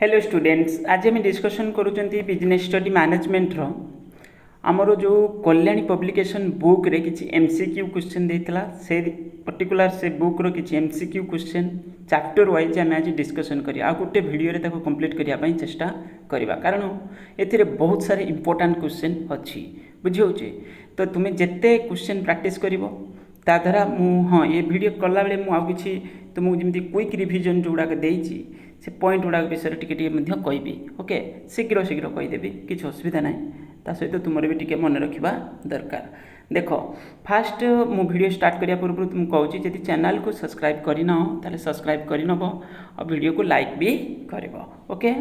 Hello students, आज आम discussion करुँच business study management रो आमर जो कल्याणी पब्लिकेशन बुक रे किसी एमसीक्यू क्वेश्चन देता से पर्टिकुलर से बुक रो किसी एमसीक्यू क्वेश्चन चैप्टर वाइज आम आज डिस्कसन करिया आ गोटे वीडियो रे कंप्लीट करने चेष्टा करवा कारण ए बहुत सारे इंपोर्टेंट क्वेश्चन अच्छी बुझे। तो तुम्हें जिते क्वेश्चन प्रैक्टिस कर ता द्वारा हाँ ये वीडियो कला बेले मुझे तुमको जमी क्विक रिविजन जो गुड़ाक देती से पॉइंट गुड़ाक विषय टिके कहबी। ओके, शीघ्र शीघ्र कहीदेवी, किसी असुविधा ना। ता सहित तुमर भी टिके मन रखा दरकार। देख फास्ट मु वीडियो स्टार्ट करिया पूर्व तुम कहूँ जदि चैनल को सब्सक्राइब करन ताले सब्सक्राइब करनब और वीडियो को लाइक भी करब। ओके,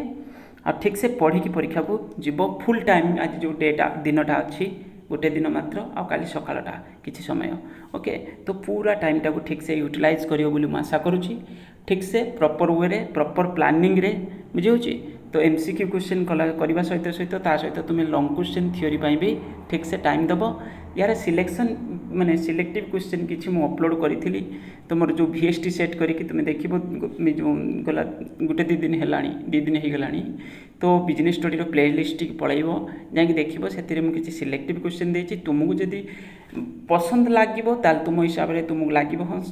और ठीक से पढ़ी परीक्षा को जीव फुल टाइम। आज जो डेटा दिनटा अच्छी गोटे दिन मात्र आ काली सकाळटा किछि समय। ओके, तो पूरा टाइमटा को ठीक से यूटिलाइज करियो बोली मु आशा करूची। ठीक से प्रॉपर वे रे प्रॉपर प्लानिंग रे बुझे। तो एमसीक्यू क्वेश्चन करने सहित सहित ता सहित तुम्हें लॉन्ग क्वेश्चन थ्योरी भी ठीक से टाइम दब। यार सिलेक्शन माने सिलेक्टिव क्वेश्चन किछि मु अपलोड करी तुम जो VST सेट करके तुम्हें देख जो गला गोटे 2 दिन है 2 दिन हो गला। तो बिजनेस स्टडी प्ले लिस्ट पलैब जाकि देखो से मुझे सिलेक्टिव क्वेश्चन देती तुमको जदि पसंद लगे ताल तुम हिसाब से तुमको लगे हाँ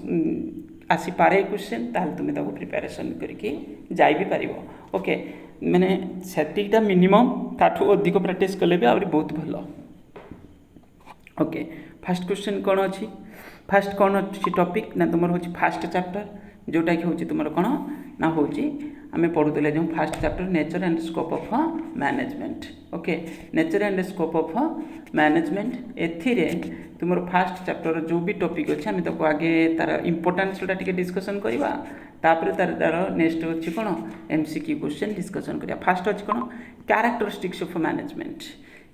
आसी पारे क्वेश्चन ताल तुम्हें ताको प्रिपरेशन करके जाई भी पारिबो। ओके, माने सेटिकटा मिनिमम ताठू अधिक प्रैक्टिस कले भी आउरी बहुत भल। ओके, फास्ट क्वेश्चन कौन अच्छी फास्ट कौन अच्छी टॉपिक ना तुम हूँ फास्ट चैप्टर जोटा कि हूँ तुम कौन ना हूँ आम पढ़ुले जो first chapter nature and scope of management. Okay, nature and scope of management एथिरे तुम फास्ट चैप्टर जो भी टॉपिक अच्छे आम तो आगे तार इंपोर्टेंस टे डिस्कसन करवा तापर तार नेक्स्ट अच्छी कौन एमसीक्यू क्वेश्चन डिस्कसन करिया। फास्ट अच्छी कौन characteristics of management.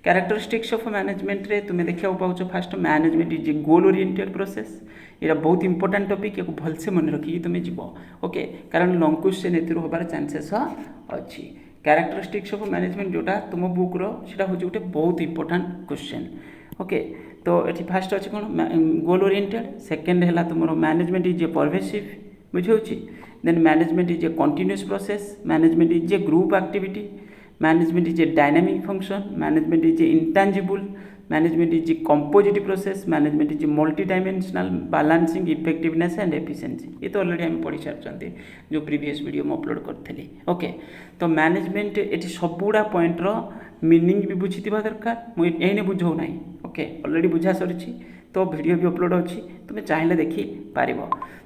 Characteristics of management रे तुम्हें देखा पाच fast management is a goal oriented process. ये बहुत इंपोर्टेंट टॉपिक, एक भलसे मन रखिकी तुम जीव। ओके, कारण लॉन्ग क्वेश्चन एथुर होबार चांसेस अच्छी। कैरेक्टरिस्टिक्स ऑफ मैनेजमेंट जोटा तुम बुक रो सेटा हो गोटे बहुत इंपोर्टेंट क्वेश्चन। ओके, तो ये फास्ट अच्छे कौन गोल ओरिएंटेड। सेकेंड है तुम मैनेजमेंट इज ए परवेसिव बुझे। Then management is a continuous process. Management is a group activity. Management is a dynamic function. Management is a intangible. Management is a composite process. Management is a multi dimensional balancing effectiveness and efficiency. ये तो already हम पढ़ी सारी जो previous video में upload करी। Okay, तो management ये सबुड़ा पॉइंटर मीनिंग भी बुझी दरकार, मुझे बुझाऊ ना। ओके, ऑलरेडी बुझा सरी तो वीडियो भी अपलोड अच्छी तुम्हें चाहिए देखी पार।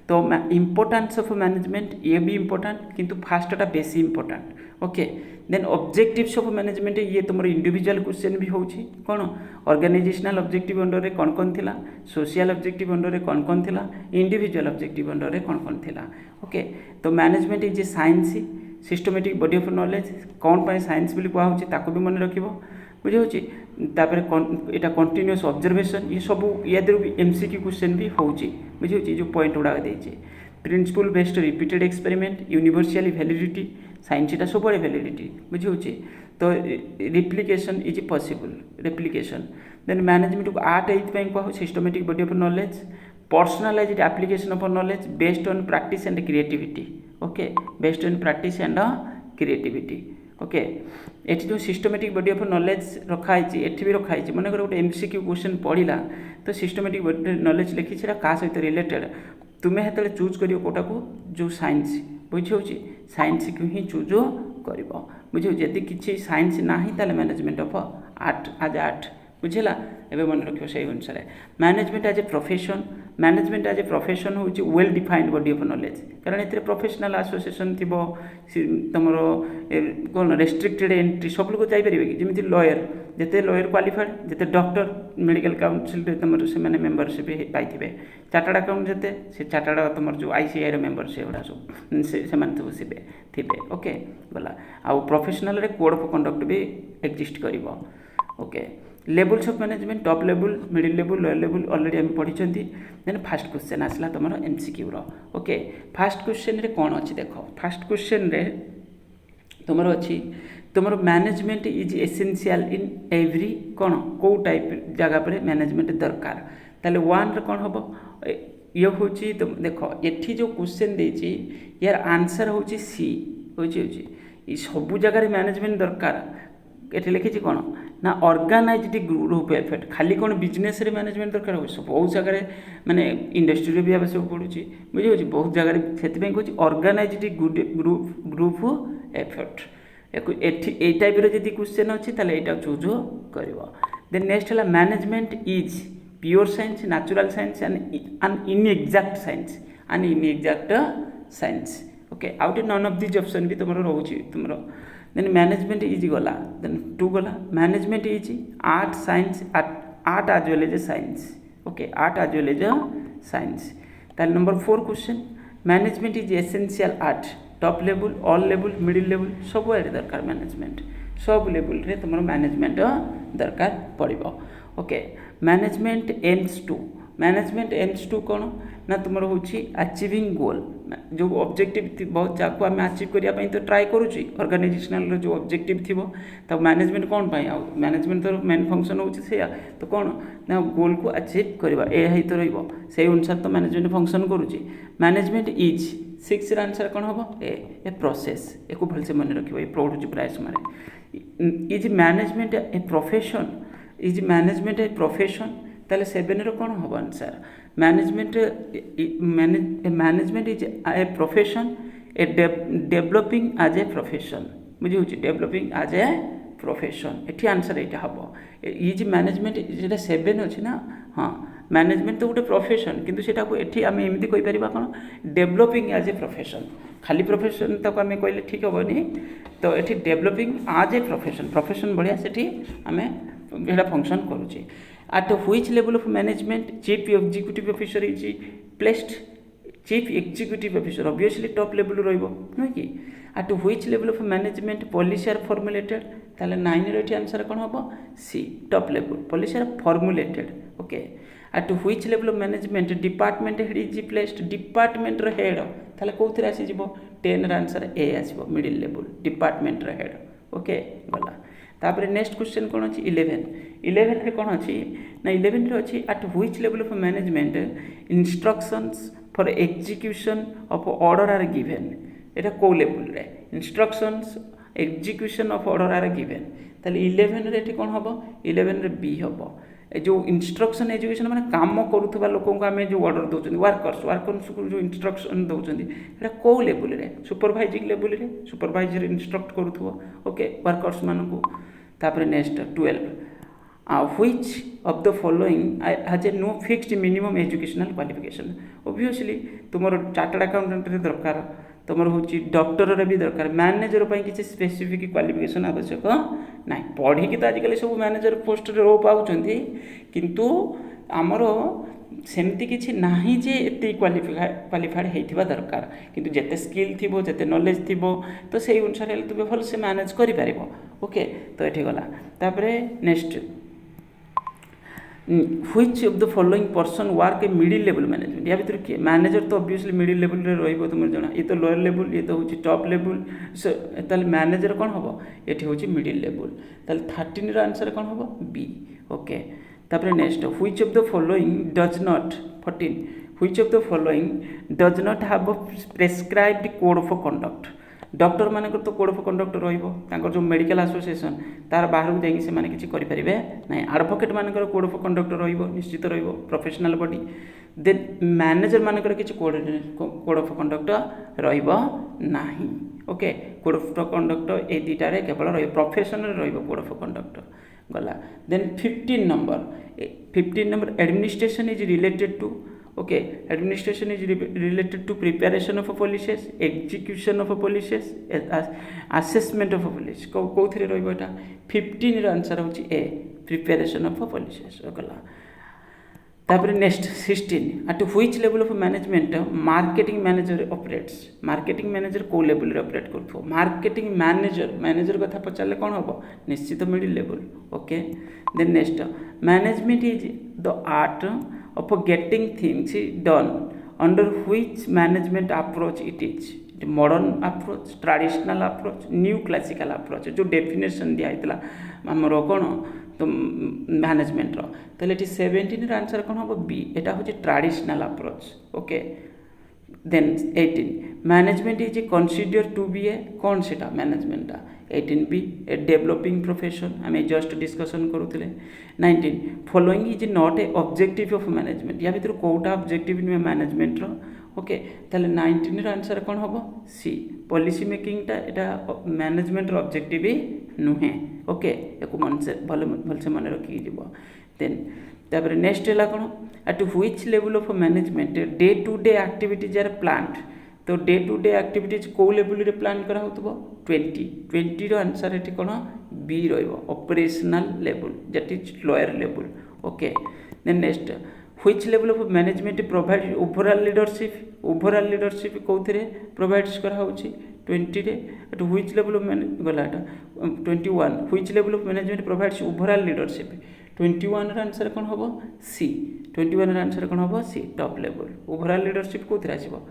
तो इम्पोर्टेंस ऑफ मैनेजमेंट ये भी इम्पोर्टेंट किंतु फास्टटा बेसी important. Okay, then objectives of management ये तुम इंडिविजुअल क्वेश्चन भी होची कौन ऑर्गेनाइजेशनल ऑब्जेक्टिव अंडर रे कौन कौन थिला, सोशल ऑब्जेक्टिव अंडर रे कौन कौन थिला, इंडिविजुअल ऑब्जेक्टिव अंडर रे कौन कौन थिला। ओके, तो management is A science systematic body of knowledge. कौन पाए साइंस बोली कहा होची ताको भी मन रखिबो बुझे। तापर एटा कंटिन्यूअस ऑब्जर्वेशन ये सब या भी एमसीक्यू क्वेश्चन भी होची बुझे। जो पॉइंट गुड़ा देचे principle based repeated experiment universally validity science एटा सब वैलिडिटी बुझे। तो replication is possible replication. Then management को आर्ट ये कह systematic body of knowledge personalized application of knowledge based on practice and creativity. Okay, based on practice and creativity. Okay, ये जो systematic body of knowledge रखाई एठी भी रखाई मन गोटे एमसीक्यू क्वेश्चन पढ़ला तो सिस्टमेटिक बॉडी नॉलेज लिखी क्या सहित रिलेटेड तुम्हें हेतु चूज कर कोटा को जो साइंस बुझे साइंस को ही चूज कर बुझे। जदि किसी साइंस ना ताले मैनेजमेंट ऑफ आर्ट आज आर्ट बुझेगा एवं मन रख से अनुसार। Management as a profession. Management as a profession हूँ well defined body of knowledge कारण ये प्रोफेशनल एसोसिएशन थी तुम कौन रेस्ट्रिक्टेड एंट्री सब लोग जापर कि जमी लॉयर जिते लॉयर क्वालिफाइड जिते डॉक्टर मेडिकल काउंसिल तुम से मेम्बरशिप पाई चार्टार्ड अकाउंट जिते से चार्टार्ड तुम जो ICAI मेम्बर से गुड़ा सब से सब थे। ओके, गला आउ प्रोफेशनल कोड ऑफ कंडक्ट भी एक्जिस्ट कर। Okay, levels of management top level middle level lower level already हम पढ़ी। देन फास्ट क्वेश्चन आसला तुम एमसीक्यू रो। ओके, फास्ट क्वेश्चन रे कौन अच्छी देख फास्ट क्वेश्चन रे तुम अच्छी तुम management is essential in every कौन कौ टाइप जगह पर मैनेजमेंट दरकार ताले वन रे कौन हम ये हूँ तुम देख ये जो क्वेश्चन देची यार आंसर हूँ सी बुझे। ये सबू जगार मैनेजमेंट दरकार ये लिखी कौन ना ऑर्गेनाइज्ड ग्रुप एफर्ट खाली कौन बिजनेस रे मैनेजमेंट दरकार हो बहुत जगह माने इंडस्ट्री भी आवश्यक पड़ुची बुझे बहुत जगह से कहूँ organized group effort a type जब क्वेश्चन अच्छी ताले एटा चूज कर देन नेक्स्ट है management is pure science natural science and inexact science and inexact science okay out none of this option भी तुम रोचे तुम देन मैनेजमेंट इज गला देन 2 गला management is art science art as well as science okay art as well as science ताल number 4 question management is essential art top level all level middle level सब आड़े दरकार management sub level रे तुम management दरकार पड़ो okay management aims to कौन ना तुम हूँ अचीविंग गोल जो ऑब्जेक्टिव बहुत जहाँ आम अचीव करने तो ट्राए करुच्ची ऑर्गेनाइजेशनल जो ऑब्जेक्टिव थी तो मैनेजमेंट कौन मैनेजमेंट तो मेन फंक्शन होची तो कौन ना गोल को अचीव करवा यही तो रही अनुसार तो मैनेजमेंट फंक्शन करुच्ची मैनेजमेंट इज 6 आंसर कौन हम ए प्रोसेस एक भलसे मन रख पढ़ुची प्राय समय is management a profession is management a profession ताले 7 रो कौन हम answer management is a profession a developing as a profession बुझे डेवलपिंग एज ए प्रोफेशन एटी आंसर यहाँ हम इज मैनेजमेंट जो 7 अच्छी ना हाँ मैनेजमेंट तो गोटे प्रोफेशन किंतु सेटा को एठी आम एमती कहि परिबा कोन डेवलपिंग एज ए प्रोफेशन खाली प्रोफेशन तक आम कहले ठीक हेनी तो एठी डेवलपिंग एज ए प्रोफेशन बढ़िया सेठी आम एटा फंक्शन करुचे at which level of management chief executive officer is placed chief executive officer obviously top level रहिबो नुह कि at which level of management policy are formulated ताले 9 रो एठी आंसर कोन हबो C top level policy are formulated okay at which level of management department head is placed department रो head ताले कोथरे आसी जिवो 10 रो आंसर ए आसीबो मिडिल लेवल डिपार्टमेंट रो हेड ओके गला तापर नेक्स्ट क्वेश्चन कौन अच्छी 11 रे कौन अच्छी ना 11 रे अच्छी at which level of management instructions for execution of order are given एटा को लेवल रे instructions execution of order are given ताले 11 रे एठी कौन हबो 11 रे बी हबो जो इंस्ट्रक्शन एजुकेशन माने काम करूथबा लोकों को आमे जो ऑर्डर दोचन वर्कर्स को जो इंस्ट्रक्शन दोचन एटा को लेवल रे सुपरवाइजिंग लेवल रे सुपरवाइजर इंस्ट्रक्ट करूथबो ओके वर्कर्स मानको तापर next 12 which of the following has a no fixed minimum educational qualification obviously तुमर चार्टर्ड अकाउंटेंट रे दरकार तुम हूँ डॉक्टर भी दरकार मैनेजर किसी स्पेसिफिक क्वालिफिकेशन आवश्यक ना पढ़ी तो आजिकल सब मैनेजर पोस्ट रो पाँच किंतु आमर सेमती किसी ना जे एत क्वालिफाइड होता दरकार किंतु जिते स्किल थी जिते नॉलेज थी तो से अनुसार तुम भल से मैनेज कर ओके तो ये गला तापर next which of the following person work a middle level management या भर किए मैनेजर तो ऑब्वियसली मिडिल लेवल रे रहिबो तुम जना ये तो लोअर लेवल ये तो हूँ टॉप लेवल ताल मैनेजर कौन हम ये हूँ मिडिल लेवल ताल 13 रो आंसर कौन हम बी ओके तापर next which of the following does not 14 which of the following does not have prescribed code of conduct doctor मानक तो कोड ऑफ कंडक्ट रहिबो जो मेडिकल एसोसिएशन तार बाहर को जाइए से किसी करें ना एडवोकेट मानकर कोड ऑफ कंडक्ट रहिबो निश्चित रहिबो प्रोफेशनल बॉडी देन मैनेजर मानकर किसी कोड ऑफ कंडक्ट रहिबो नाही ओके कोड ऑफ कंडक्ट ए दुटा केवल रहिबो प्रोफेशनल रहिबो कोड ऑफ कंडक्ट गला then 15 number administration is related to okay administration is related to preparation of policies execution of policies assessment of policy कौन रहा 15 आंसर हूँ ए प्रिपेरेशन ऑफ पॉलिसीज गला तापर next 16 at which level of management marketing manager operates marketing manager को level operate कर marketing manager कथा पचारे कौन हम निश्चित middle level okay then next management is the art of getting things done under which management approach it is modern approach traditional approach new classical approach जो definition दिया इतला हमर कोन तो मैनेजमेंट रो तले 17 रा आंसर कोन हो बी एटा हो traditional approach okay then 18 management is consider to be a कौन से मैनेजमेंटा 18b ए डेवलपिंग प्रोफेशन आम जस्ट डिस्कसन करूँ 19 following is not a objective of management या भर कौटा ऑब्जेक्टिव नुहे मैनेजमेंट ओके ताले 19 आंसर कौन हम सी पॉलिसी मेकिंगटा एटा मैनेजमेंट ऑब्जेक्टिव नुहे ओके एक मन से भलसे मन रखी देन तापर नेक्स्ट है कौन at which level of management day to day activities are planned तो डे टू डे एक्टिविटीज कौ लेवल रे प्लान करा होतबो 20 रो आंसर एठी कोन बी रहइबो operational level that is lower level okay then next which level of management provide overall leadership कोथरे प्रोवाइड्स करा होची 20 रे एट व्हिच लेवल ऑफ गलाटा 21 which level of management provides overall leadership 21 रो आंसर कोन होबो सी 21 रो आंसर कोन होबो C top level overall leadership कोथरे आसीबो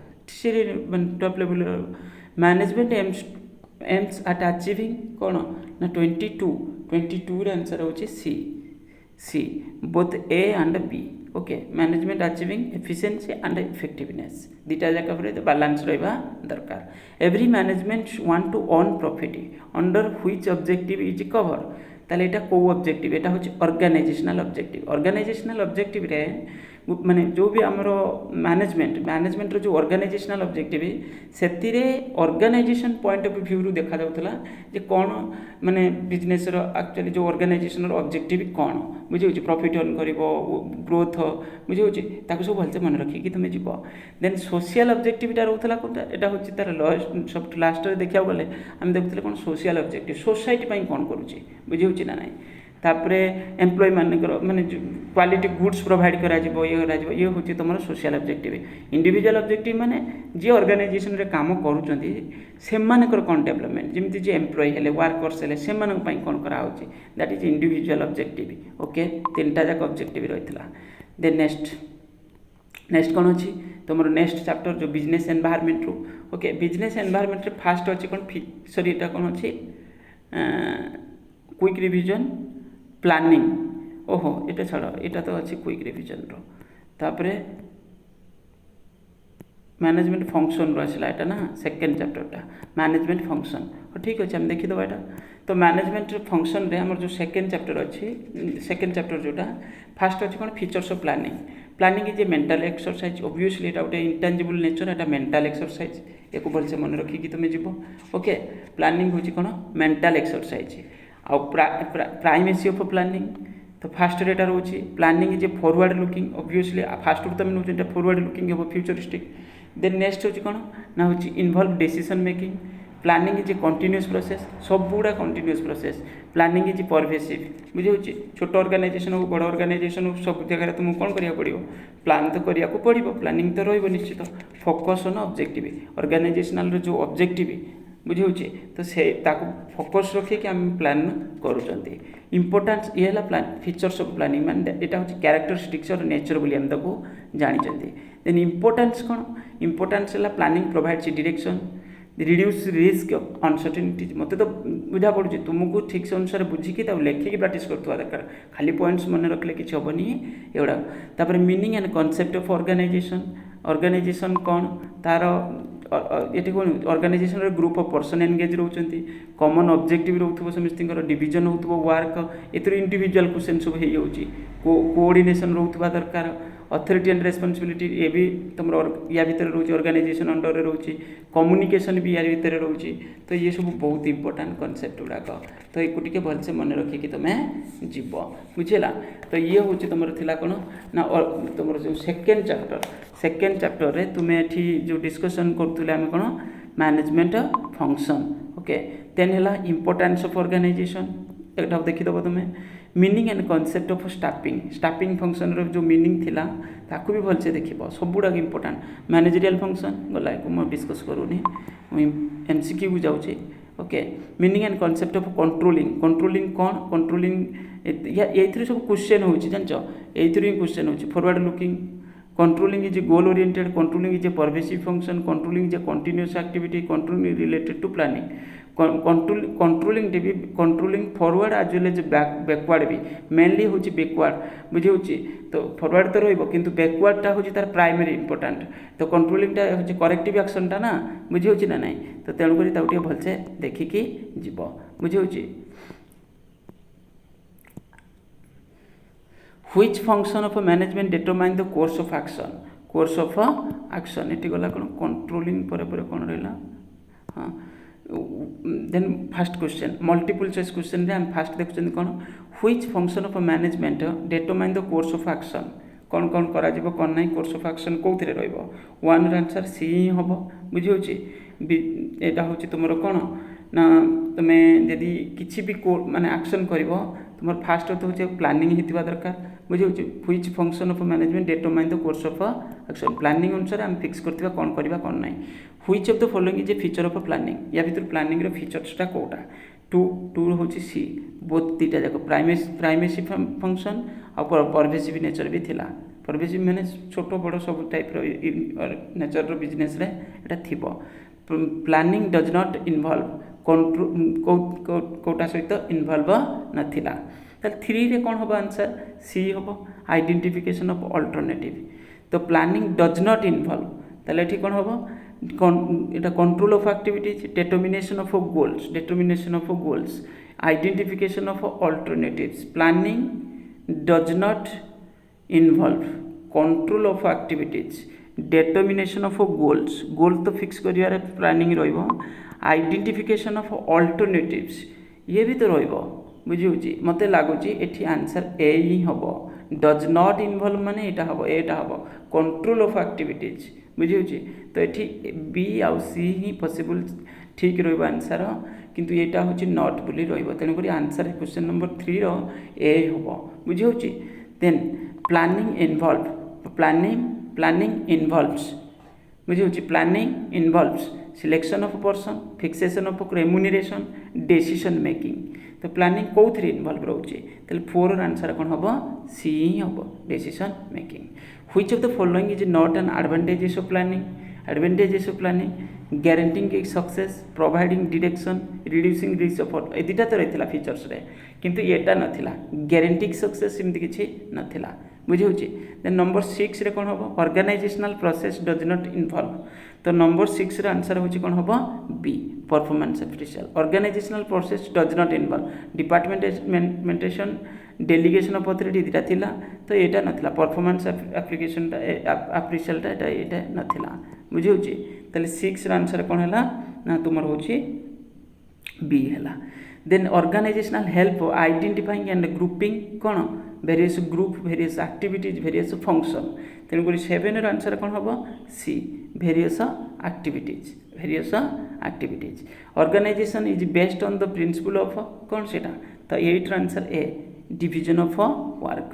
top level management aims at achieving कौन ना 22 रे आंसर होची C both A and B okay management achieving efficiency and effectiveness दुटा जाक बैलेंस रहा दरकार every management want to earn profit under which objective is cover ताले एटा को ऑब्जेक्टिव एटा होची ऑर्गेनाइजेशनल ऑब्जेक्टिव रे माने जो भी आमर मैनेजमेंट जो ऑर्गेनाइजेशनल ऑब्जेक्टिव से ऑर्गेनाइजेशन पॉइंट ऑफ व्यू रु देखा जाउतला जे कौन माने बिजनेस रो एक्चुअली जो ऑर्गेनाइजेशन ऑब्जेक्टिव कौन बुझे प्रॉफिट अर्न करिवो ग्रोथ बुझे ताको सब भलसे मन रखी कि तुम जीव देन सोशल ऑब्जेक्टिविटा रोला कोटा एटा होची तार सब लास्ट रे देखिया गले हम देखुतले कोन सोशल ऑब्जेक्टिव सोसाइटी पई कोन करूची बुझे ना नहीं तापरे एम्प्लॉय मानकर माने क्वालिटी गुड्स प्रोवाइड करा जिवो ये होची तुम सोशल ऑब्जेक्टिव इंडिविजुअल ऑब्जेक्टिव माने जे ऑर्गेनाइजेशन रे काम करूचंती से मानकर कोन डेवलपमेंट जेमति जे एम्प्लॉय हेले वर्कर्स हेले से मानक पई कोन करा होची that is individual objective okay तीनटा जाक ऑब्जेक्टिव रहितला देन नेक्स्ट कोन अछि तुमर नेक्स्ट चैप्टर जो बिजनेस एनवायरनमेंट रो ओके बिजनेस एनवायरनमेंट रे फास्ट अछि कोन सॉरी एटा कोन अछि क्विक रिवीजन प्लानिंग ओहो एटा छाड़ एटा तो अच्छी क्विक रिवीजन रो तापरे मैनेजमेंट फंक्शन रो आसला एटा ना सेकंड चैप्टरटा मैनेजमेंट फंक्शन ठीक अच्छे हम देखी दबा एटा तो मैनेजमेंट फंक्शन रे हमर जो सेकंड चैप्टर अच्छी सेकंड चैप्टर जोटा फास्ट अच्छे कौन features of planning is A mental exercise obviously एटा गोटे इंटेंजिबल नेचर एटा मेंटल एक्सरसाइज एक भलसे मन रखिकी तुम जीव ओके प्लानिंग होची कौन मेंटल एक्सरसाइज आ प्राइमेसी ऑफ प्लानिंग तो फास्ट रेटा रोची planning is a forward looking obviously first रू तुम नौ फॉरवर्ड लुकिंग हम फ्यूचरिस्टिक देन नेक्स्ट होची कौन ना होची involve decision making planning is a continuous process सब गुड़ा continuous process planning is pervasive बुझे छोट ऑर्गेनाइजेशन हो बड़ ऑर्गेनाइजेशन हो सब जगह तुमको कौन करिया पड़िबो प्लान तो करिया को पड़िबो प्लानिंग तो रहिबो निश्चित फोकस ऑन ऑब्जेक्टिव ऑर्गेनाइजेशनल जो ऑब्जेक्टिव बुझे तो से फोकस रखिए आम प्लान करूँ इंपोर्टान्स ये प्लान फीचर्स ऑफ प्लानिंग माने यहाँ हूँ कैरेक्टरिस्टिक्स और नेचर बोली आम ताको जानी देन इंपोर्टान्स कौन इंपोर्टान्स है planning provides direction reduce risk of uncertainty मत तो बुझा पड़ुଛି तुमको ठीक से अनुसार बुझिकी लेखिकी प्राक्ट करवा दरकार खाली पॉइंट्स मन रखले कि हेनी एगुड़ा तापर meaning and concept of organisation कौन तार ये कौन organisation group of person engage रोचंती कॉमन ऑब्जेक्टिव रोथबो समस्त डिवीजन होथबो वर्क एथर इंडिविजुअल क्वेश्चन सब हे होची कोऑर्डिनेशन रोथबा दरकार अथॉरिटी एंड रेस्पॉन्सिबिलिटी ये भी तुम या भितर रोची ऑर्गेनाइजेशन अंडर रे रोची कम्युनिकेशन भी या भितर रोची तो ये सब बहुत इंपोर्टेंट कॉन्सेप्ट गुड़ाक तो एक टिके भलसे मन रखिकी तुम्हें जीव बुझेगा तो ये हूँ तुम थिला कौन ना तुम जो सेकेंड चैप्टर रे तुम्हें एठी जो डिस्कशन करतुले आम कौन मैनेजमेंट फंक्शन ओके देन है इंपोर्टेंस ऑफ ऑर्गेनाइजेशन एक देखीदेव तुम्हें meaning and concept of staffing function रो जो मीनिंग थिला ताकू भी भलसे देखिबो सब गुड़ा इंपोर्टेंट मैनेजरियल फंक्शन गला को मैं डिस्कस करूनी एमसीक्यू जाऊँगी okay meaning and concept of controlling कौन कंट्रोलिंग ये सब क्वेश्चन हो जानच ये क्वेश्चन हो forward looking controlling is a goal oriented controlling is a pervasive function controlling is a continuous activity controlling related to planning controlling भी controlling forward as well as backward भी mainly हूँ backward बुझे होची तो forward तो रही किंतु बैकवर्डटा हूँ तार प्राइमरी इंपोर्टाट तो कंट्रोलिंगटा हूँ करेक्टिव एक्शनटा ना बुझे होची ना नहीं तो तेणुक ताके भलसे देखिकी जीव बुझे होची Which function of a management determine the course of action? Course of action. ये गला कौन controlling पर कौन रहा हाँ then first question multiple choice question रे हम first देखुଛନ୍ତି कौन which function of a management determine the course of action कौन कौन करा जीवो कौन नहीं course of action कोउथिरे रहइबो one आंसर सी ही हबो बुझी होची एटा होची तुमरो कौन ना तुमे यदि किछि भी माने एक्शन करिवो तुमर फास्ट तो होची प्लानिंग हितबा दरकार बुझी होची which function of management determine the course of action planning अनुसार हम फिक्स करथिबा कोन करबा कोन नाही which of the following is a feature of planning या भीतर प्लानिंग रो फीचर्सटा कोटा टू होची सी बोथ तीटा जाको प्राइमेसी फंक्शन और परवेसिव नेचर भी थिला परवेसिव माने छोटो बड़ सब टाइप रो नेचर रो बिजनेस रे एटा थिबो प्लानिंग डज नॉट इन्वॉल्व कोटा सहित इन्वॉल्व नथिला ताल 3 रे कोन होबा आंसर सी होबो आइडेंटिफिकेशन ऑफ अल्टरनेटिव तो प्लानिंग डज नॉट इन्वॉल्व ताले एठी कोन होबो एटा control of activities determination of goals identification of alternatives planning does not involve control of activities determination of goals goal तो फिक्स करिवार प्लानिंग रहिबो आइडेंटिफिकेशन ऑफ अल्टरनेटिव्स ये भी तो रहिबो बुझी होची मते लागुची एठी आंसर ए ही हबो डज नॉट इन्वॉल्व माने एटा हबो एटा हबो कंट्रोल ऑफ एक्टिविटीज बुझी होची तो एठी बी आउ सी ही पॉसिबल ठीक रहिबो आंसर किंतु एटा होची नॉट बोली रहिबो तेनु करी आंसर क्वेश्चन नंबर 3 रो ए हबो बुझी होची देन प्लानिंग इन्वॉल्व्स बुझी होची planning involves selection of person fixation of remuneration decision making तो प्लानिंग कौन इन्वॉल्व रोचे तेल 4 आंसर कौन हम सी ही हम decision making which of the following is not an advantages of planning guaranteeing success providing direction reducing risk of ए दुटा तो रही फीचर्स रे किंतु एटा नथिला गारंटिंग सक्सेस सेमती किछि नथिला बुझे होची देन नंबर 6 रे कोन होबो organisational process does not involve तो नंबर 6 रे आंसर होची कोन होबो B performance efficient organisational process does not involve departmentation delegation of authority दिटा थिला तो एटा नथिला परफॉर्मेंस एप्लीकेशन एप्रिशिएट एटा नथिला बुझे होची तले 6 रे आंसर कोन हला ना तुमर होची बी हला then organisational help identifying and grouping कौन various group various activities various function तेणुक 7 रो आंसर कौन हम C various activities organisation is based on the principle of कौन से तो 8 answer A division of work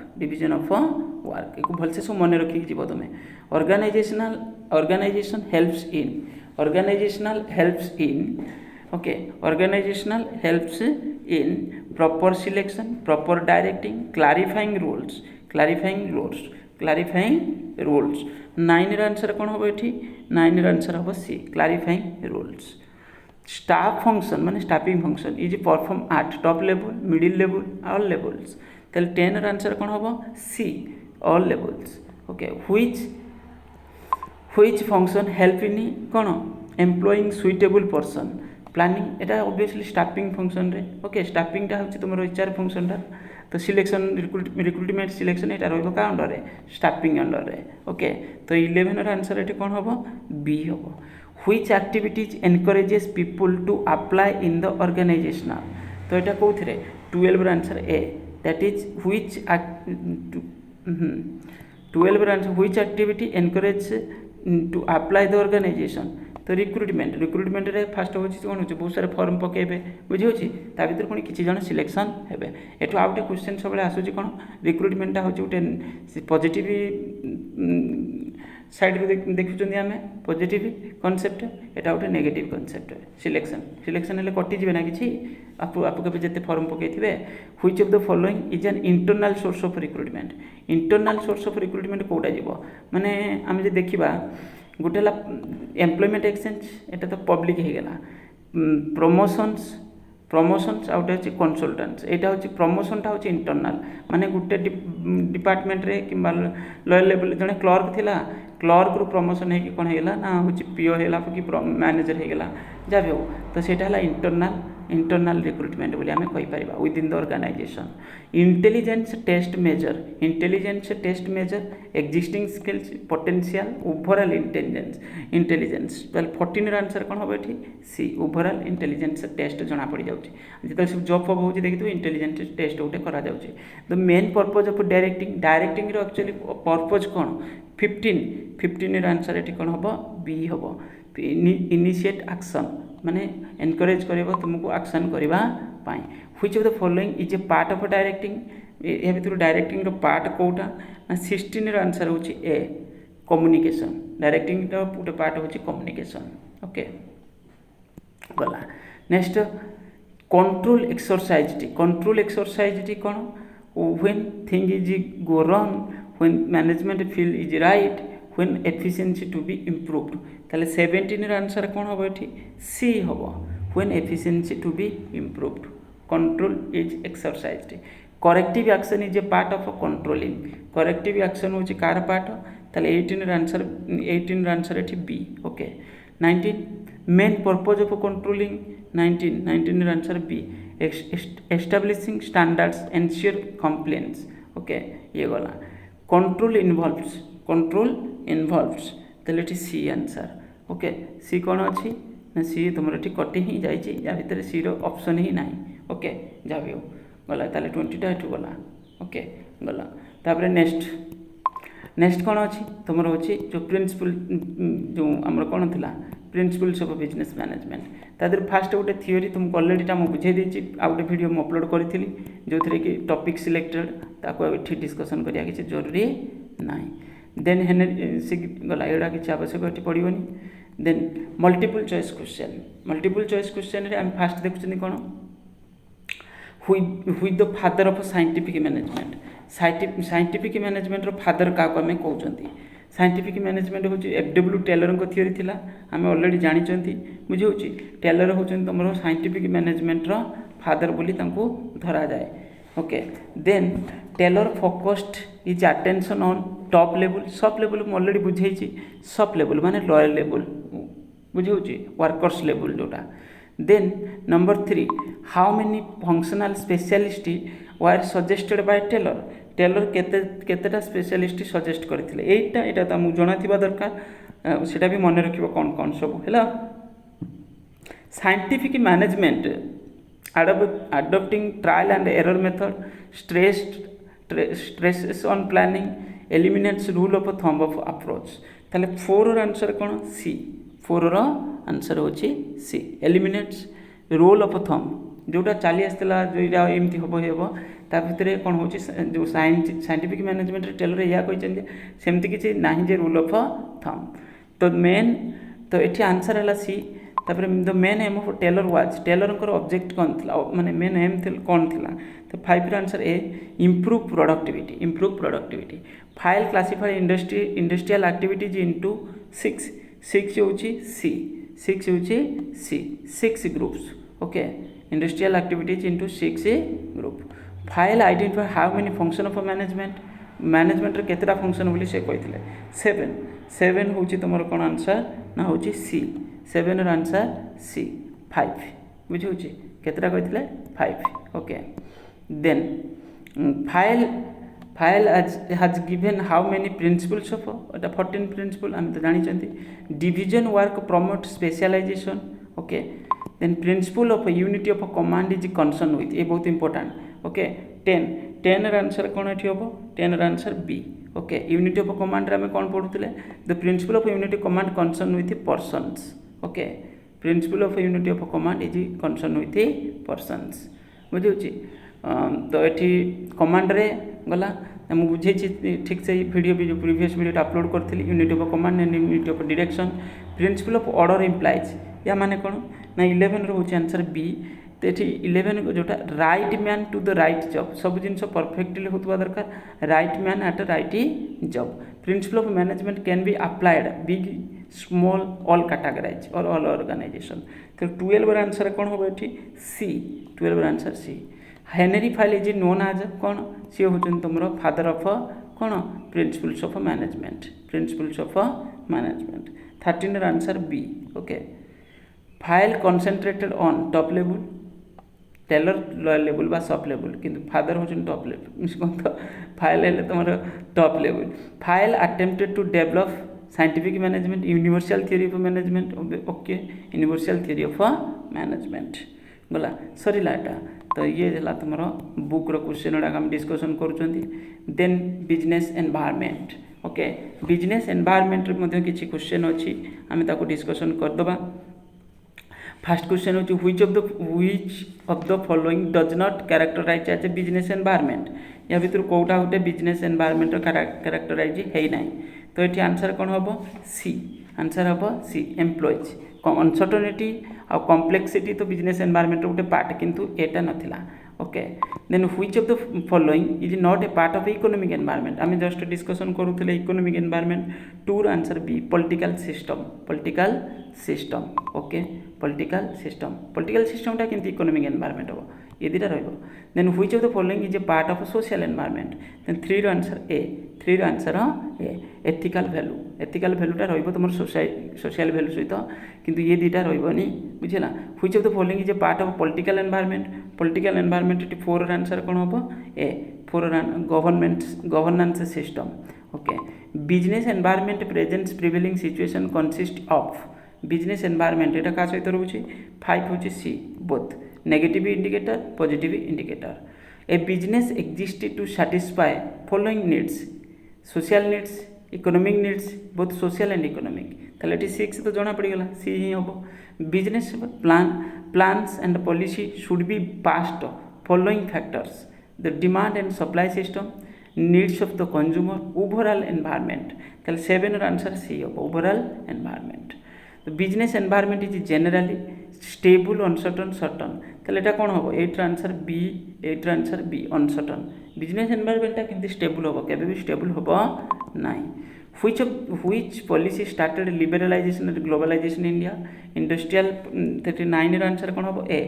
एक भलसे सब मन रखी जीव तुम organisation helps in proper selection proper directing clarifying roles 9 answer कौन हम ये 9 आंसर हम C clarifying roles staff function माने staffing function is perform at top level middle level all levels तेल 10 आंसर कौन हम C all levels okay which function help in कौन employing suitable person planning एटा ऑब्वियसली स्टाफिंग फंक्शन रे okay स्टाफिंगटा होची तुमरो एचआर फंक्शनटा तो सिलेक्शन रिक्रूटमेंट सिलेक्शन एटा रहइबो का अंडर रे स्टाफिंग अंडर रे ओके तो 11 रो आंसर एठी कोन होबो बी होबो which activities encourages people to apply in the organisational तो एटा कोथरे 12 रो answer A that is which 12 रो answer which activity encourage to apply the organisation तो रिक्रुटमेंट रे फास्ट होची कोन होची बहुत सारे फॉर्म पकेबे बुझी होची ता भीतर कोन किछि जण सिलेक्शन हेबे एठो आउटे क्वेश्चन सबले आसुची कोन रिक्रुटमेंट होची उटे पॉजिटिव साइड रे देखुचंदी हमें पॉजिटिव कांसेप्ट एटा उटे नेगेटिव कांसेप्ट सिलेक्शन हेले कटि जिवे ना किछि आपु के जते फॉर्म पकेथिबे which of the following is an internal source of recruitment कोटा जीवो माने हम जे देखिबा गोटे एम्प्लॉयमेंट एक्सचेंज एटा तो पब्लिक हो गला प्रमोशंस प्रमोशंस आउट होची कंसल्टेंट्स एटा होची प्रमोशनटा होची इंटरनल माने गुटे डिपार्टमेंट रे कि लोअर लेवल जने क्लर्क थिला क्लर्क रु प्रमोशन है कि कोन हेला ना होची पीओ हेला कि मैनेजर हे गेला जा भी हो तो सेटा हला इंटरनल रिक्रुटमेंट बोली आमे कहि परिबा within the organisation intelligence test measure existing skills potential overall intelligence ताल 14 र आंसर कोन होबे एठी सी ओवरऑल इंटेलिजेंस टेस्ट जणा पड़ी जाउची जेते सब जॉब फॉब होची देखि तो इंटेलिजेंस टेस्ट उठे करा जाउची the main purpose of directing रो एक्चुअली पर्पस कोन 15 र आंसर एठी कोन होबो बी होबो इनिशिएट एक्शन माने एनकरेज करबो तुमको एक्शन करबा पाई which of the following is a part of directing ए भितर डायरेक्टिंग रो पार्ट कोटा ना 16 रो आंसर होची ए कम्युनिकेशन डायरेक्टिंग रो पूरा पार्ट होची कम्युनिकेशन ओके गला नेक्स्ट कंट्रोल एक्सरसाइज टी कोन when thing is go wrong when management feel is right when efficiency to be improved ताले 17 र आंसर कोन होबो एठी सी होबो when efficiency to be improved control is exercised corrective action is a part of controlling corrective action होची कार part ताले 18 र आंसर एठी B okay 19 main purpose of controlling 19 raw answer B establishing standards ensure complaints okay ये गला control involves ताले एठी C answer okay सी कोन अछि ना सी तुमर एठी कटि ही जाई छी या भितर सी रो ऑप्शन ही नाही ओके जाबियो गला ताले 20 टा एठु गला ओके गला तापर नेक्स्ट कोन अछि तुमर अछि जो प्रिंसिपल जो हमर कोन थिला principles of business management Tadar fast गोटे थियोरी तुमको ऑलरेडी टा मु बुझे देछि आ गोटे वीडियो मु अपलोड करथिली जो थरे कि टॉपिक सिलेक्टेड ताको एठी डिस्कशन करिया कि जरूरी नाही देन हेने से गला एडा कि आवश्यक एठी पड़िबनी देन मल्टीपल चॉइस क्वेश्चन रे हम फास्ट देखुछनी कोन हुई the father of scientific management रो फादर का को हमें कहउचंती साइंटिफिक मैनेजमेंट होची एफडब्ल्यू टेलर को थियोरी थिला हमें ऑलरेडी जानि चंती बुझी होची टेलर होचन तमरो साइंटिफिक मैनेजमेंट रो फादर बोली तांको धरा जाए okay then Taylor focused is attention on top level already बुझेछि सब लेवल माने लोअर लेवल बुझी होची वर्कर्स लेवल जोटा then number 3 how many functional specialist were suggested by Taylor केतेटा स्पेशलिस्ट सजेस्ट करथिले एटा त मु जणा थिबा दरकार सेटा भी मन रखिबो कोन सब हैला scientific management adopting trial and error method stresses on planning eliminates rule of thumb of approach ताले 4 ର आंसर कोन सी 4 ର आंसर होची सी eliminates rule of thumb जोटा चली आसला जोटा एमती हेबो ता भितरे कोन होची जो साइंटिफिक मैनेजमेंट रे टेलर या कहचन सेमती किछि नाही जे रूल ऑफ थंब तो मेन तो एठी आंसर हला सी तापर the main aim of Taylor was Taylor को ऑब्जेक्ट कोन थिला माने मेन एम थिल कोन थिला तो 5 रो answer A improve productivity Fayol classify industrial activities into 6 होची C 6 groups okay industrial activities into 6 group Fayol identify how many function of management रे केतरा फंक्शन बोली से कहथिले 7 होची तमरो कोन आंसर ना होची सी 7 रो आंसर सी 5 बुझी होची केतरा कहथिले 5 okay then Fayol has given how many principles of 14 principle हम तो जानि चंती division work promote specialisation okay then principle of unity of command is concern with ये बहुत इंपोर्टेंट ओके 10 रो आंसर कोन एठी होबो 10 रो answer B okay unity of command रे हम कोन पढुतले the principle of unity command concern with persons okay principle of unity of command is concern with persons बुझी होची तो एठी कमांड रे गला मु बुझे ठीक से वीडियो भी जो प्रीवियस वीडियो अपलोड करथिली unity of command and unity of direction principle of order implies या माने कोन ना 11 रो होची आंसर बी तो एठी 11 जोटा right man to the right job सब जिनस परफेक्टली होतबा दरकार right man at right job principle of management can be applied big small all categorise और ऑल ऑर्गेनाइजेशन। तो 12 आंसर कौन हम ये C 12 answer C. Henri Fayol is known as कौन सी हूँ तुम फादर ऑफ कौन principles of management principles of management. 13 answer B okay. Fayol concentrated on top level Taylor level बा सब लेवल किंतु फादर हूँ टॉप लेवल कौन तो Fayol है तुम top level. Fayol attempted to develop scientific management universal theory of management okay universal theory of management गला सरीला एटा। तो ये है तुम बुक क्वेश्चन गुड़ाक आम डिस्कसन कर। Then business environment okay business environment किसी क्वेश्चन अच्छी आम ताको डिस्कसन करदे। फर्स्ट क्वेश्चन होची which of the following does not characterise as a business environment. या भितर कोटा गोटे बिजनेस एनवायरनमेंट कैरेक्टराइज है ना। तो ये आंसर कौन हम सी आंसर हम सी एम्प्लॉइज अनसर्टनिटी आ कॉम्प्लेक्सिटी तो बिजनेस एनवायरनमेंट गोटे पार्ट किंतु एटा नथिला okay. Then which of the following is not a part of economic environment आम जस्ट डिस्कसन करूँ इकोनॉमिक एनवायरनमेंट। टूर answer B political system okay political सिस्टमटा किंतु इकोनॉमिक एनवायरनमेंट हम ये दुटा रहिबो। Then which of the following is a part of social environment. Then 3 answer A 3 answer A ethical वैल्यूटा रहिबो तुम सोशल वैल्यू सहित किंतु ये दुटा रहिबोनी बुझिला। Which of the following is a part of political environment 4 answer कौन हम A 4 governance system okay. Business environment presents prevailing situation consist of business environment एटा का सहित रोचे 5 होची C both negative indicator positive indicator. A business exist to satisfy following needs social needs economic needs both social and economic. ताले 6 तो जना पड़गला C ही हम। Business plans and policy should be passed following factors the demand and supply system needs of the consumer overall environment. ताले 7 answer C हम overall environment. तो business environment is generally stable uncertain certain ताले एटा कौन हम 8 answer B uncertain. Business एनवायरनमेंटा किंतु stable हम केबे भी स्टेबल हम नाई। Which policy started liberalisation and globalisation India industrial 39 answer कौन हम ए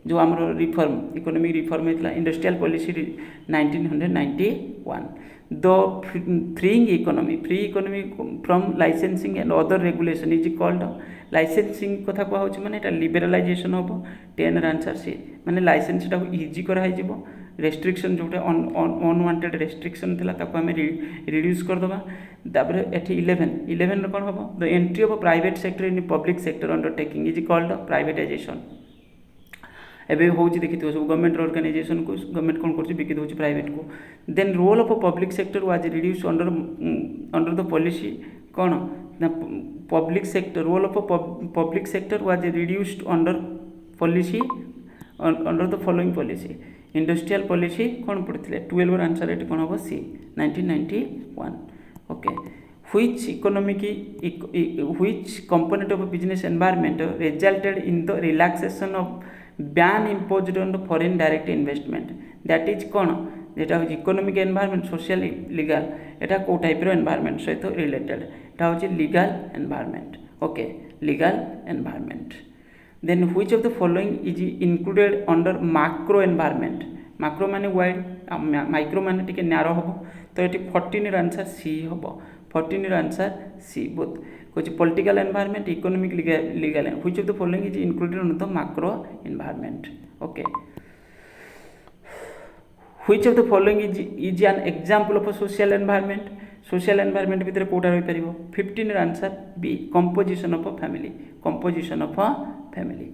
जो आमर रिफॉर्म इकोनॉमिक रिफॉर्म होता industrial policy 1991। The freeing economy from licensing and other regulation is called licensing कथा कहूँ माने एटा लिबरलाइजेशन हम 10 आंसर सी माने लाइसेंस टाको इजी कराई जीवो रेस्ट्रिक्शन जोटे अनवांटेड रेस्ट्रिक्शन थिला ताको आमे रिड्यूस कर दबा। तापर एठी 11 कौन हम the entry of private sector in public sector undertaking is called privatisation. एवं हूँ देखी सब गवर्नमेंट ऑर्गेनाइजेशन को गवर्नमेंट कौन कर बिकी दूसरी प्राइवेट को। Then role of public sector was reduce under the policy कौन public sector role of public sector was reduced under policy under the following policy industrial policy कौन पड़ते 12 आंसर ये कौन हम C 1991 okay. which component of business environment resulted in the relaxation of ban imposed on the foreign direct investment that is कौन जेटा हूँ economic environment social legal एटा को type environment सहित related एटा हूँ legal environment okay legal environment. Then which of the following is included under macro environment macro माने wide micro माने टिके narrow हम तो ये 14 आंसर सी हम 14 आंसर सी बोथ कुछ political environment economic legal which of the following is included under the macro environment okay. Which of the following is an example of social environment भितर कोटा रही पारिबो 15 answer B composition of family.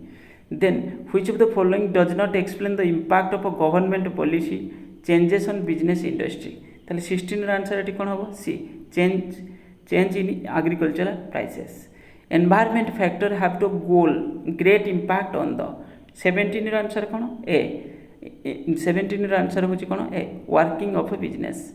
Then which of the following does not explain the impact of government policy changes on business industry ताले 16 answer एटी कोन होबो C change in agricultural prices. Environment factor have to great impact on the 17 answer कोन A 17 answer होची कोन A working of business.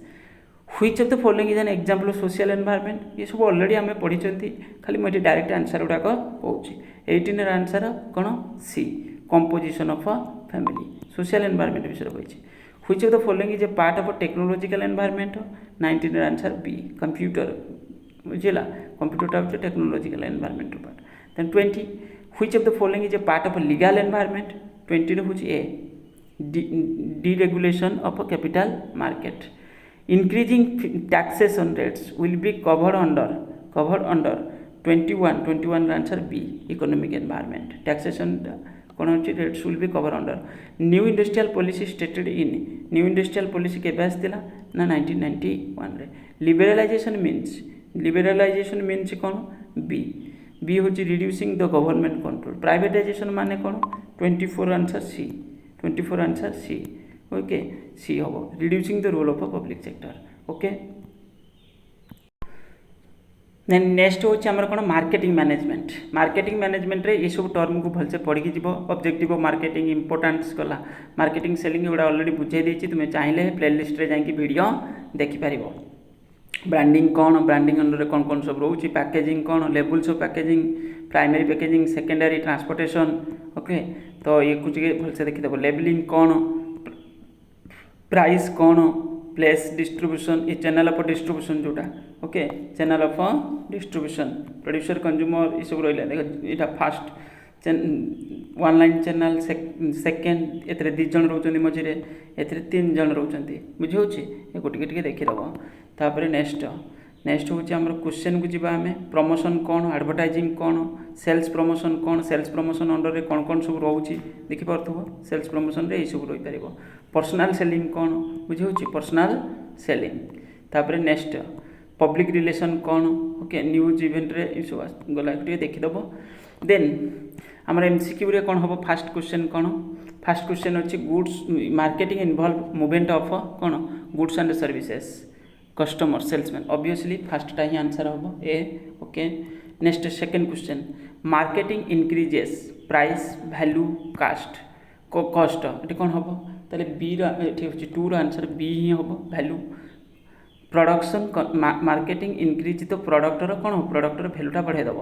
Which of the following is an example of social environment ये सब already आमे पढ़ी चंती खाली मोटी direct answer गुडा को होची 18 आंसर कोन C composition of family social environment विषय होची। Which of the following is a part of technological environment 19 answer B computer बुझिला कंप्यूटर होची technological environment part. Then 20 which of the following is a part of legal environment. 20 रे होची A deregulation of a capital market. Increasing taxation rates will be covered under 21 answer B economic environment. Taxation rates will be covered under. New industrial policy stated in new industrial policy के base दिला ना 1991 रे। liberalization means कौन B होची reducing the government control. privatization माने कौन 24 answer C okay C हम reducing the role of a public sector okay. Then next हूँ आमर कौन मार्केटिंग मैनेजमेंट रे ये सब टर्म को भलसे पढ़ी जीव। ऑब्जेक्टिव ऑफ मार्केटिंग इंपोर्टेंस गला मार्केटिंग सेलिंग एगुड़ा ऑलरेडी बुझे देती तुम्हें चाहिए प्लेलिस्ट रे जाकि वीडियो देखिपार। ब्रांडिंग कौन ब्रांडिंग अंडर कौन कौन सब रोचे पैकेजिंग कौन levels of packaging primary packaging secondary transportation okay. तो ये कुछ भलसे देखीदेव लेबलिंग कौन प्राइस कौन प्लेस डिस्ट्रीब्यूशन ये चैनल ऑफ डिस्ट्रीब्यूशन जोटा okay channel of distribution producer consumer ये सब रहा देख यहाँ फास्ट ऑनलाइन चैनल सेकेंड ए दु जन रोचे मझे ए 3 जन रोचे बुझे ये गोटे देखीदेव। तापर नेक्स्ट हूँ आम क्वेश्चन को जीवा आम प्रमोशन कौन advertising cone cells promotion cone cells promotion under रे कौन कौन सब रोचे देखिपो सेल्स प्रमोशन रे सब रही पार। पर्सनाल सेलिंग कौन बुझे पर्सनाल सेलिंग। तापर नेक्स्ट पब्लिक रिलेशन कौन ओके न्यूज इवेंट रे सब गला देखीदेव। देन आमर एमसीक्यू रे कौन हम फास्ट क्वेश्चन कौन फास्ट क्वेश्चन अच्छी goods marketing involve movement of कौन goods and services customer salesman obviously फास्टा ही आंसर हम A okay. Next second question marketing increases price value cost ये कौन हम ताले बी रे 2 आंसर बी ही हम वैल्यू। प्रोडक्शन मार्केटिंग इंक्रीज तो प्रोडक्टर कौन प्रोडक्टर वैल्यूटा बढ़ाई देव।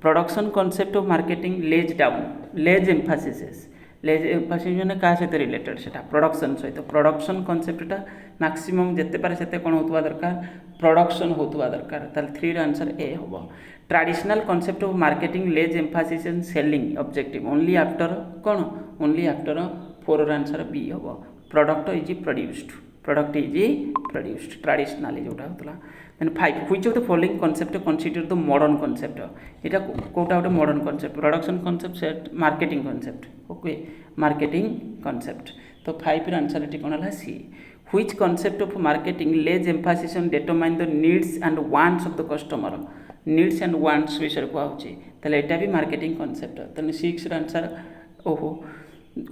Production concept of marketing lays down lays emphasis मैंने क्या सहित रिलेटेड से प्रोडक्शन सहित प्रोडक्शन कॉन्सेप्टा मैक्सिमम जिते पारे से कौन होता दरकार प्रोडक्शन होता दरकार ताल 3 आंसर ए हम। Traditional concept of marketing lays emphasis and selling objective only after कौन ओनली आफ्टर 4 आंसर बी हम। प्रोडक्ट इज प्रोड्यूस्ड ट्रेडिशनली जोटा होता। Then 5 which of the following concept consider the modern concept यहाँ कौटा गोटे modern concept production concept set marketing concept okay marketing concept. तो 5 answer ये कौन है C. Which concept of marketing lays emphasis on determine the needs and wants of the customer needs and wants विषय कहूँ यहाँ भी मार्केटिंग कॉन्सेप्ट। तेनाली 6 answer ओहो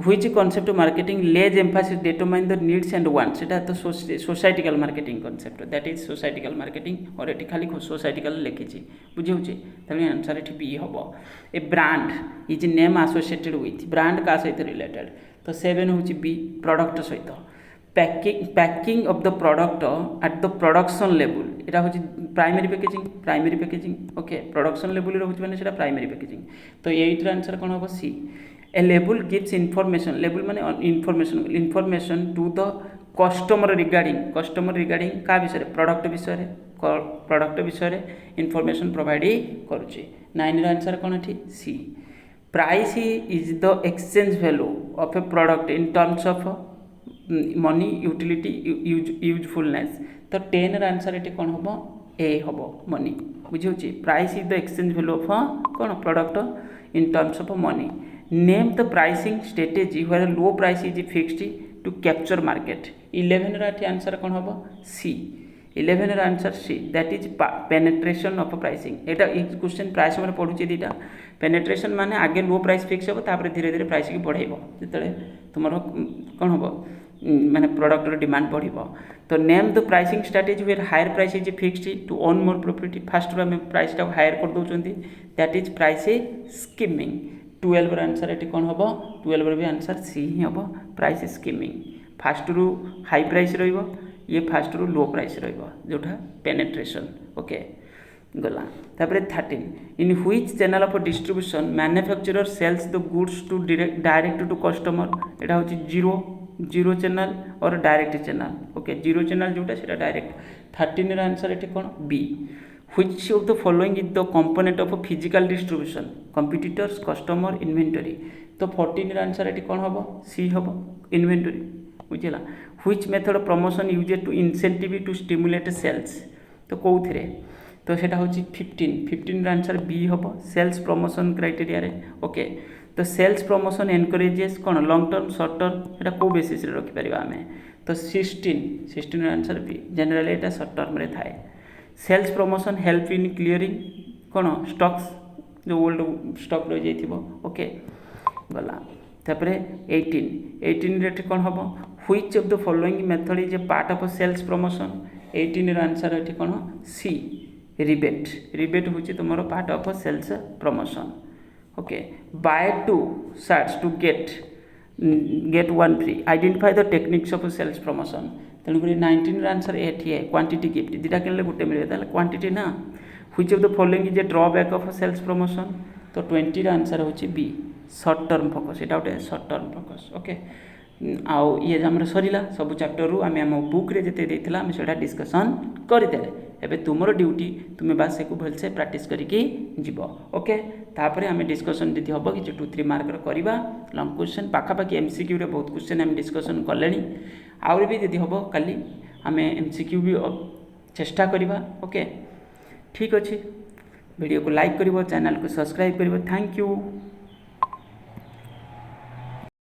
which concept of marketing lays emphasis determine the needs and wants एटा तो societal marketing concept that is societal marketing और ये खाली सोसाइटिकल लिखी बुझे तेनाली आंसर ये बी हम। A brand is name associated with brand का सहित रिलेटेड तो 7 हूँ बी प्रोडक्ट सहित। Packing of the product at the production level यहाँ हूँ primary packaging okay production level रोचे मैंने प्राइमरी पैकेजिंग। तो 8 आंसर कौन हम C. A label gives information label माने information to the customer regarding का विषय प्रोडक्ट विषय इनफॉरमेशन प्रोवाइड करुचे। 9 आंसर कौन थी C. Price is the exchange value of a product in terms of money utility usefulness. तो 10 आंसर ये कौन हम ए हम मनी बुझे। Price is the exchange value of कौन product in terms of money. Name the pricing strategy where low price is fixed to capture market. 11 answer कौन हम C. 11 answer C that is penetration of pricing. एटा question प्राय समय पढ़ुचे दीटा penetration माने आगे लो price fix हो तापर धीरे धीरे प्राइस की बढ़ाइब जिते तुम कौन हम माने प्रोडक्टर डिमांड बढ़। तो name the pricing strategy where higher price is fixed to earn more profit. First आम प्राइसटा हायर कर दौरान that is price skimming. 12 answer ये कौन हम 12 भी आंसर सी ही हम प्राइस स्कीमिंग। फास्ट रु हाई प्राइस ये फास्ट रु लो प्राइस जोटा पेनेट्रेशन ओके गला। तापर 13 in which channel of distribution manufacturer sells the goods to direct to customer. यहाँ हूँ जीरो चैनल और direct channel okay zero channel जोटा से डायरेक्ट। 13 आंसर ये कौन B. Which of the following is the component of a physical distribution? Competitors, customer, inventory. तो 14 answer ये कौन हम सी हम inventory बुझेगा. Which method of promotion used to incentive to stimulate sales? तो कौन थे तो सेटा हूँ 15 आंसर बी हम सेल्स प्रमोशन क्राइटेरिया रे. ओके तो सेल्स प्रमोशन एनकरेजेस कौन लॉन्ग टर्म शॉर्ट टर्म एटा को बेसिस रे रखिपर आम तो 16 आंसर बी जनरली एटा शॉर्ट टर्म रे थाए. Sales promotion help in clearing कौन स्टॉक्स जो ओल्ड स्टॉक रही जाइए. ओके गला तापर 18 रे कौन हम which of the following method is a part of sales promotion. 18 answer ये कौन सी रिबेट हूँ तुम part of sales promotion. Okay buy 2 shirts to get 1 free. Identify the techniques of sales promotion. तेणुक 19 आंसर ए क्वांटिटी गिफ्ट दुटा किनले गोटे मिले quantity ना. Which of the following is a drawback of sales promotion. तो 20 answer हूँ B short term focus. यहाँ गोटे सर्ट टर्म फोकस. ओके आउ ये आम सरला सब चैप्टर रु आम बुक्रे जिते देता आम से डिस्कसन करदे. एबे तुमर ड्यूटी तुम्हें बास को भलसे प्रैक्टिस करके जीव. ओके तापर आम डिस्कसन जी हम कि 2-3 मार्कर करवा लंग क्वेश्चन पाखापाखि एमसीक्यू रे बहुत क्वेश्चन आम डिस्कसन कले. आउरी भी यदि हम काली आम एमसीक्यू भी चेष्टा करवा. ओके ठीक अच्छे वीडियो को लाइक कर चैनल को सब्सक्राइब कर. Thank you.